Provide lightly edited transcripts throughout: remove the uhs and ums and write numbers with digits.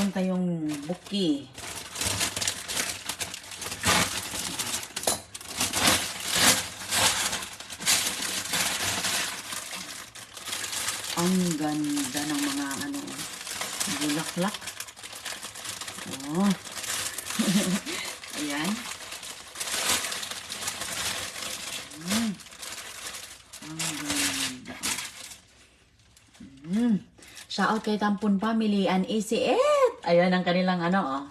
meron tayong buki. Ang ganda ng mga ano, bulaklak. Oh. Ayan. Ang ganda. Shout out kay Tampon Family and Easy It. Ayan ang kanilang ano, oh.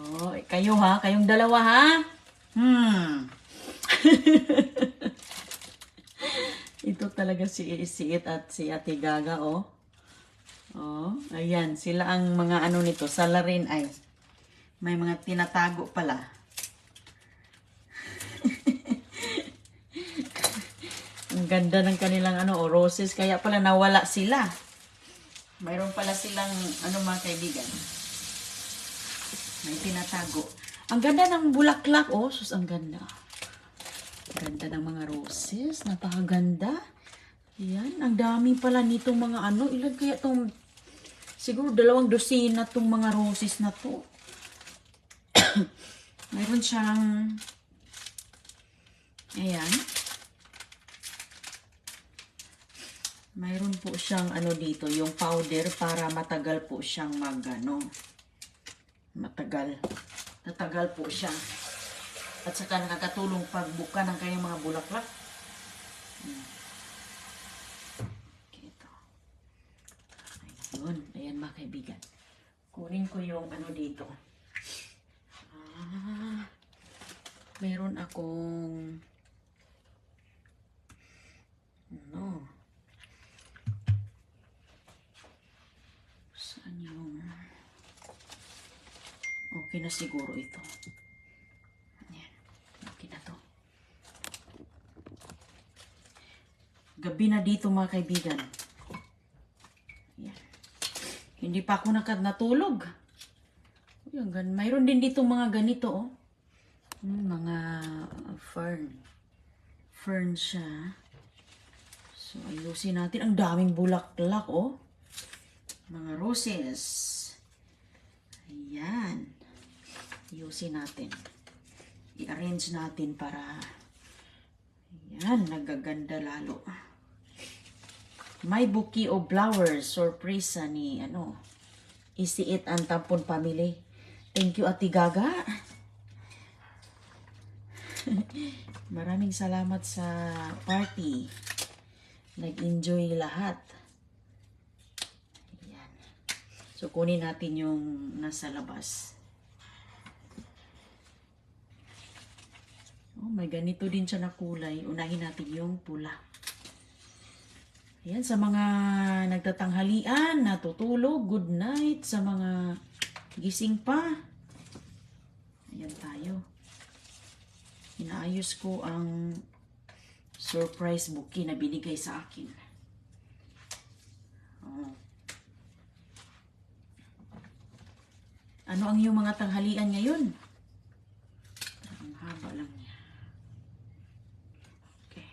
Oh, kayo ha, kayong dalawa ha. Ito talaga si Easy It at si Ate Gaga, oh. Oh, ayan, sila ang mga ano nito, salarin ay. May mga tinatago pala. Ang ganda ng kanilang ano, roses, kaya pala nawala sila. Mayroon pala silang ano mga kaibigan. May tinatago. Ang ganda ng bulaklak, oh, sus, ang ganda. Ganda ng mga roses, napakaganda. Yan, ang dami pala nitong mga ano, ilan kaya itong, siguro 2 dosina itong mga roses na to. Mayroon siyang, ayan. Mayroon po siyang ano dito, yung powder para matagal po siyang mag-ano. Tatagal po siya. At saka nakakatulong pagbuka ng kanyang mga bulaklak. Ito. Ayun. Ayan mga kaibigan. Kunin ko yung ano dito. Meron akong ano. Saan yung okay na siguro ito. Ayan. Okay na to. Gabi na dito mga kaibigan. Ayan. Hindi pa ako natulog. Ayan, mayroon din dito mga ganito, oh. Mga fern. Fern siya. So, ayusin natin. Ang daming bulaklak, oh. Mga roses. Ayan. Ayusin natin. I-arrange natin para ayan, nagaganda lalo. May bouquet of flowers. Surprise ni, ano, Easy It and Tampon Family. Thank you, Ate Gaga. Maraming salamat sa party. Nag-enjoy lahat. Ayan. So, kunin natin yung nasa labas. Oh, may ganito din siya na kulay. Unahin natin yung pula. Ayan, sa mga nagtatanghalian, natutulog, good night. Sa mga gising pa. Ayan tayo. Inaayos ko ang surprise bouquet na binigay sa akin. Oh. Ano ang iyong mga tanghalian ngayon? Ang haba lang niya. Okay.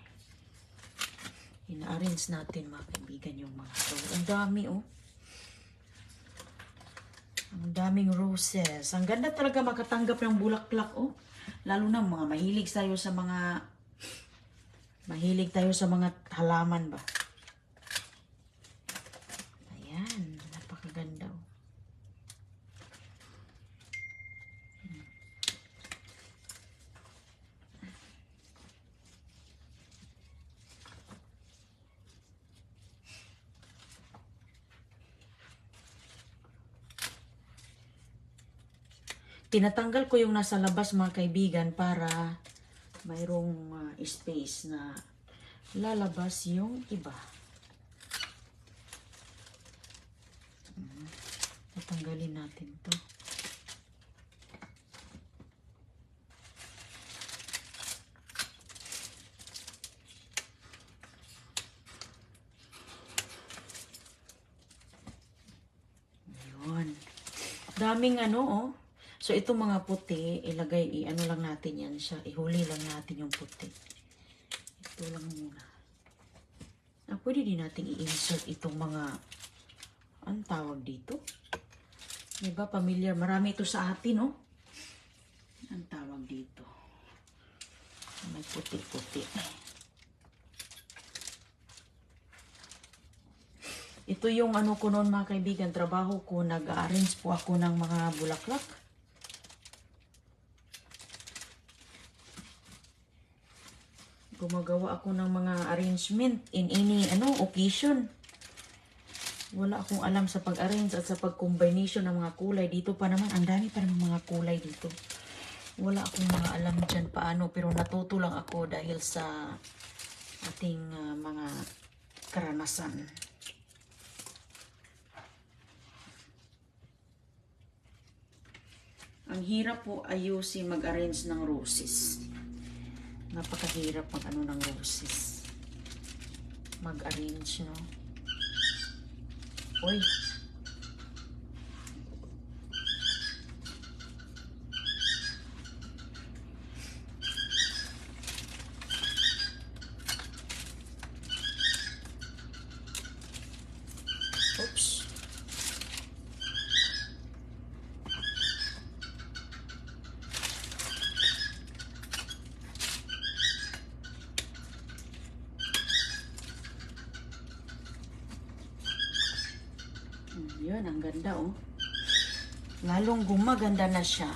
Ina-arrange natin mga kaibigan yung mga roses. Ang dami, oh. Ang daming roses. Ang ganda talaga makatanggap ng bulaklak, oh. Lalo na mga mahilig tayo sa mga halaman ba. Ayan, napakaganda, oh. Tinatanggal ko yung nasa labas mga kaibigan para mayroong space na lalabas yung iba. Tatanggalin natin to. Ayun. Daming ano, oh. So, itong mga puti, ano lang natin yan siya. Ihuli lang natin yung puti. Ito lang muna. Pwede din natin i-insert itong mga, ang tawag dito? Diba, familiar? Marami ito sa atin, no? Ang tawag dito. May puti-puti. Ito yung ano ko noon mga kaibigan, trabaho ko. Nag-arrange po ako ng mga bulaklak. Gumagawa ako ng mga arrangement in any occasion. Wala akong alam sa pag-arrange at sa pag-combination ng mga kulay. Dito pa naman, ang dami pa ng mga kulay dito. Wala akong mga alam dyan paano, pero natuto lang ako dahil sa ating mga karanasan. Ang hirap po ayusin mag-arrange ng roses. Napakahirap mag-ano ng roses. Mag-arrange, no? Uy. Oops. Yun, ang ganda, oh. Lalong gumaganda na siya.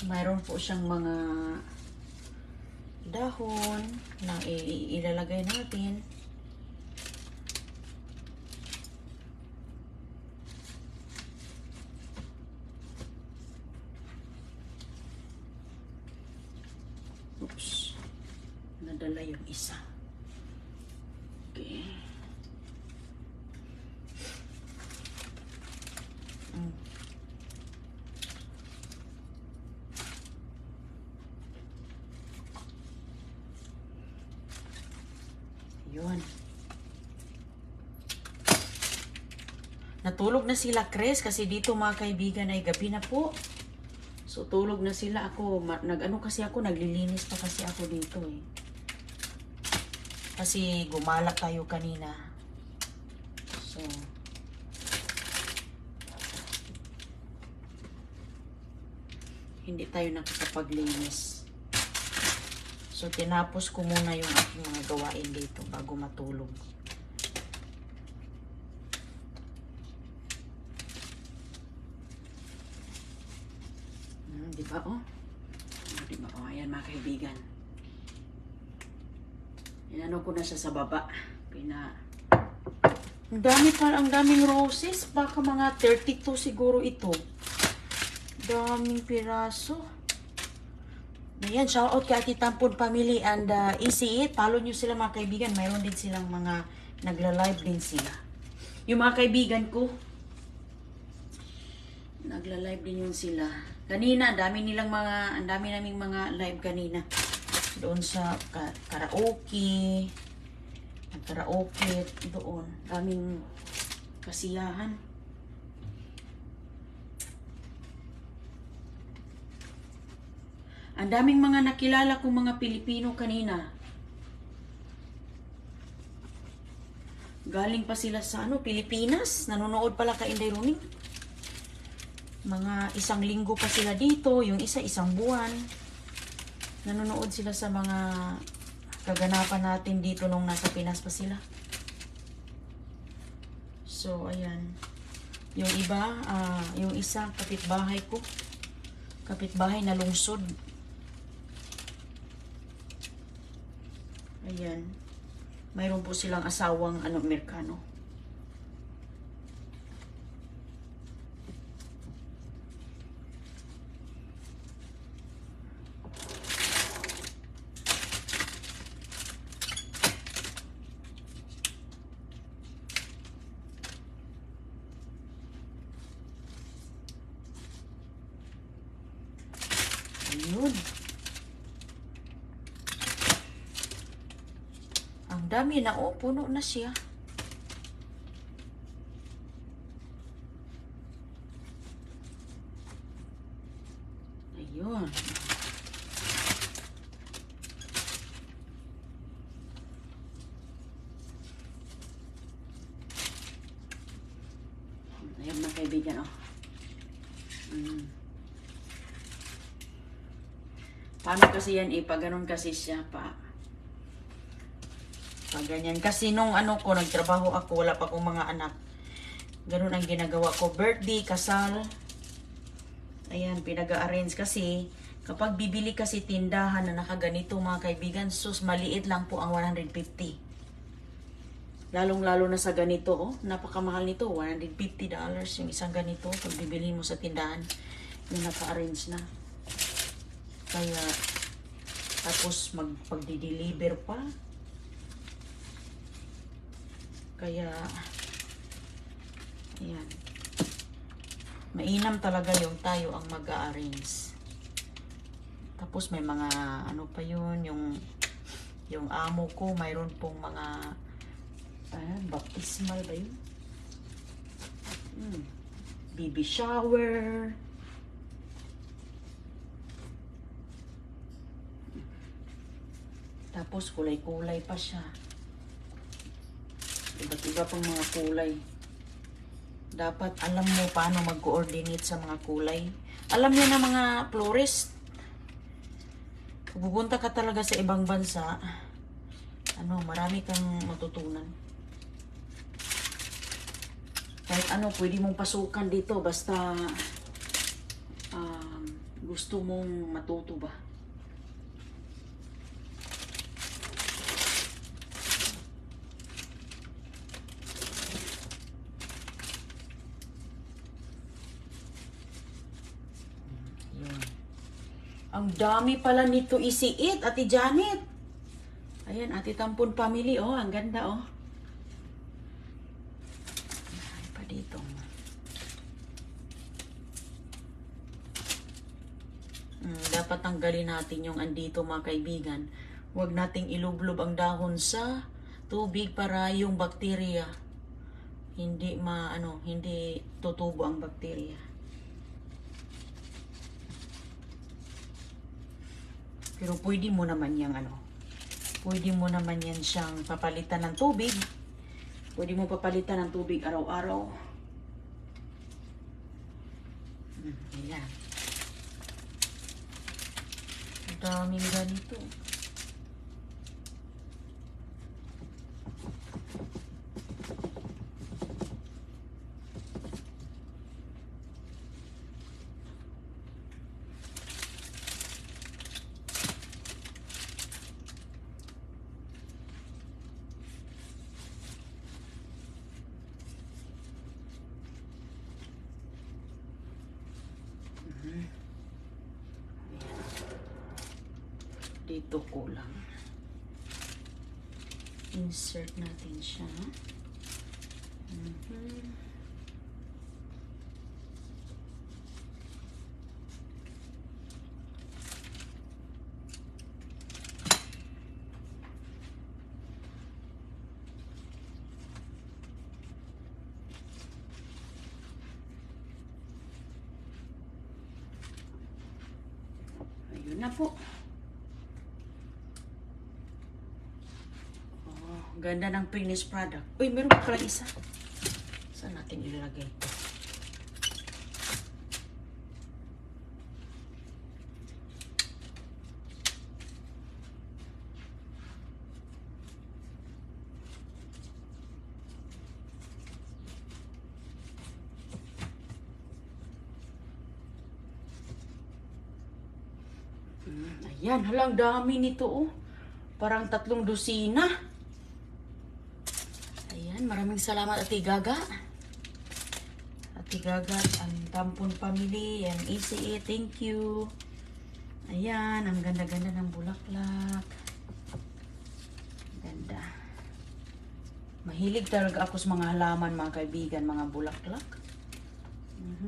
Mayroon po siyang mga dahon na ilalagay natin. Oops. Nadala yung isa. Okay. Yun. Natulog na sila, Chris, kasi dito mga kaibigan ay gabi na po. So, tulog na sila. Ako, naglilinis pa kasi ako dito eh. Kasi gumala tayo kanina. So, hindi tayo nakakapaglinis. So, tinapos ko muna yung aking mga gawain dito bago matulog. Diba, oh? Diba, oh? Ayan, mga kaibigan. Inano ko na siya sa baba. Ang daming roses. Baka mga 32 siguro ito. Daming piraso. Ayan, shout out kay Ati Tampon Family and Easy It. Follow nyo sila mga kaibigan. Mayroon din silang mga nagla-live din sila. Yung mga kaibigan ko, nagla-live din yun sila. Kanina, ang dami naming mga live kanina. Doon sa karaoke. Karaoke doon. Daming kasiyahan. Ang daming mga nakilala kong mga Pilipino kanina. Galing pa sila sa Pilipinas. Nanonood pala ka Inday Rooney. Mga 1 linggo pa sila dito. Yung isa, 1 buwan. Nanonood sila sa mga kaganapan natin dito nung nasa Pinas pa sila. So, ayan. Yung iba, yung isa, kapitbahay ko. Kapitbahay na lungsod. Ayan. Mayroon po silang asawang Amerikano. Ayun. Ang dami na, puno na siya. kaibigan, oh. Paano kasi yan pag ganun kasi siya pa. Pag ganyan. Kasi nung ano ko, nagtrabaho ako, wala pa akong mga anak. Ganun ang ginagawa ko. Birthday, kasal. Ayan, pinag-arrange kasi kapag bibili kasi tindahan na nakaganito mga kaibigan, sus, maliit lang po ang 150. Lalong-lalo na sa ganito, oh. Napakamahal nito, $150 yung isang ganito. Pag bibili mo sa tindahan, yung naka-arrange na. Kaya, tapos pagdi-deliver pa. Kaya, ayan. Mainam talaga yung tayo ang mag-arrange. Tapos may mga, ano pa yun, yung amo ko, mayroon pong mga, baptismal ba yun? Baby shower. Tapos kulay-kulay pa siya. Iba't iba pang mga kulay. Dapat alam mo paano mag-coordinate sa mga kulay. Alam niyo na mga florist. Kung pupunta ka talaga sa ibang bansa, marami kang matutunan. Kahit pwede mong pasukan dito basta gusto mong matuto ba. Ang dami pala nito isiit, Ate Janet. Ayan, Ate Tampon Family, oh. Ang ganda, oh. Ay, pa dito. Dapat tanggalin natin yung andito, mga kaibigan. Huwag nating ilublob ang dahon sa tubig para yung bakterya hindi hindi tutubo ang bakterya. Pero pwede mo naman pwede mo naman yan siyang papalitan ng tubig. Pwede mo papalitan ng tubig araw-araw. Ayan. Ang daming ganito. Dito kulang. Insert natin siya. Ayun na po. Ganda ng finished product. Uy, meron pa pala isa. Saan natin ilalagay ito? Ayan, halang dami nito, oh. Parang 3 dosina. Maraming salamat, Ate Gaga. Ate Gaga, ang Tampon Family, ang ECE, thank you. Ayan, ang ganda-ganda ng bulaklak. Ganda. Mahilig talaga ako sa mga halaman, mga kaibigan, mga bulaklak.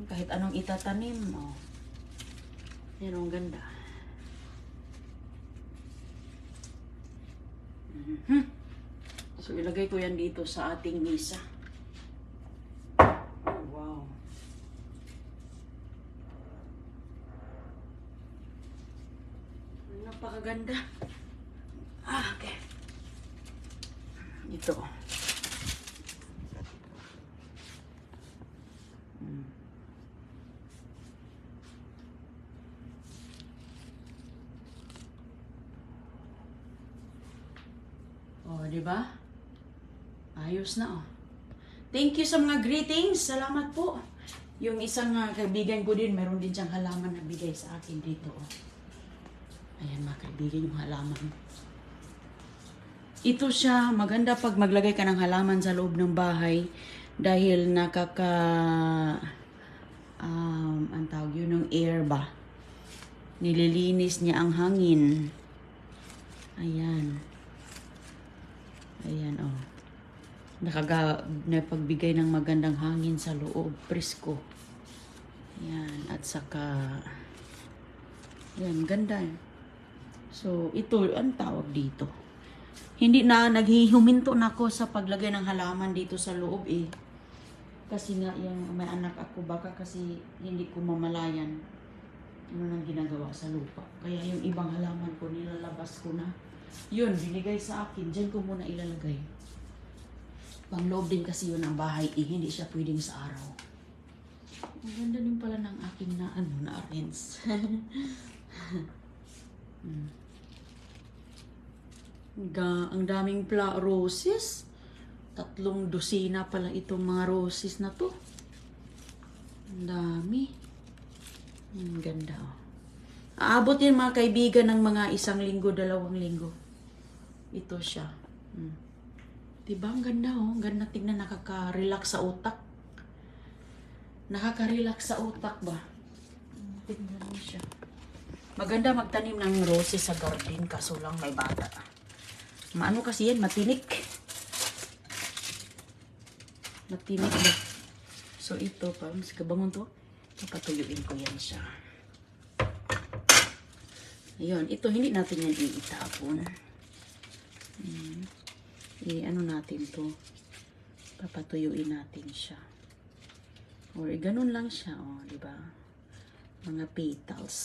Kahit anong itatanim, oh. Yan, ang ganda. So, ilagay ko yan dito sa ating misa. Wow. Napakaganda. Okay. Ito. di ba? Ayos na, oh. Thank you sa mga greetings. Salamat po. Yung isang kaibigan ko din, meron din siyang halaman na bigay sa akin dito, oh. Ayan, mga kaibigan, yung halaman. Ito siya, maganda pag maglagay ka ng halaman sa loob ng bahay dahil ang tawag yun ng air ba? Nililinis niya ang hangin. Ayan. Ayan, oh. Napagbigay ng magandang hangin sa loob, presko. Ayan, at saka ayan, ganda. So, ito, ang tawag dito. Hindi na, naghihuminto na ako sa paglagay ng halaman dito sa loob eh. Kasi nga, yung may anak ako, baka kasi hindi ko mamalayan ano nang ginagawa sa lupa. Kaya yung ibang halaman ko, nilalabas ko na. Yun, binigay sa akin. Diyan ko muna ilalagay. Pangloob din kasi yun ang bahay eh. Hindi siya pwedeng sa araw. Ang ganda din pala ng aking na arrange. Ang daming roses. 3 dosina pala itong mga roses na to. Ang dami. Ang ganda, oh. Aabot yun mga kaibigan ng mga 1 linggo, 2 linggo. Ito siya. Diba? Ang ganda, oh. Ang ganda tingnan, nakaka-relax sa utak. Nakaka-relax sa utak ba? Tingnan mo siya. Maganda magtanim ng roses sa garden, kaso lang may bata. Maano kasi yan, matinik. Matinik ba? So ito, parang sa kabangon to, papatuyuin ko yan siya. Ayun, ito hindi natin yan iitapon. Ano natin to, papatuyuin natin siya. Or ganun lang siya, oh, di ba? Mga petals.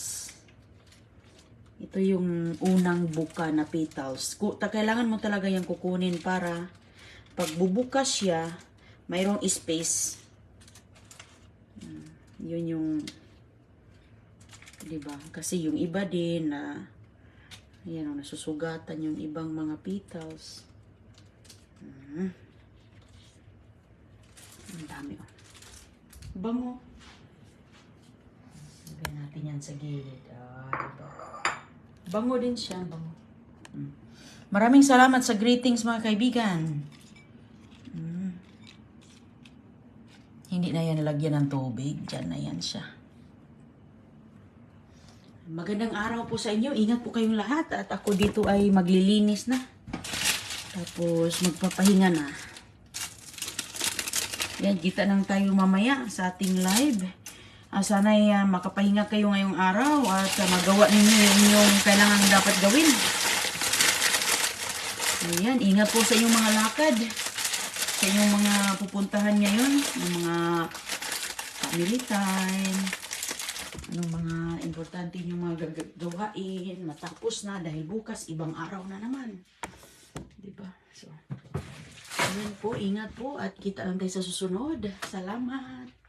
Ito yung unang buka na petals. Kailangan mo talaga yung kukunin para pag bubukas siya, mayroong space. Yun yung, di ba? Kasi yung iba din na, ayan, nasusugatan yung ibang mga petals. Ang dami, oh. Bango. Lagyan natin yan sa gilid. Diba? Bango din siya. Bango. Maraming salamat sa greetings mga kaibigan. Hindi na yan nalagyan ng tubig. Diyan na yan siya. Magandang araw po sa inyo. Ingat po kayong lahat. At ako dito ay maglilinis na. Tapos magpapahinga na. Yan, kita lang tayo mamaya sa ating live. Sana'y makapahinga kayo ngayong araw at magawa ninyo yung inyong kailangan dapat gawin. Ayan, ingat po sa inyong mga lakad. Sa inyong mga pupuntahan ngayon. Yung mga family time. Anong mga importante yung mga gagawain. Matapos na dahil bukas ibang araw na naman. Diba? So, ayan po, ingat po at kita lang tayo sa susunod. Salamat!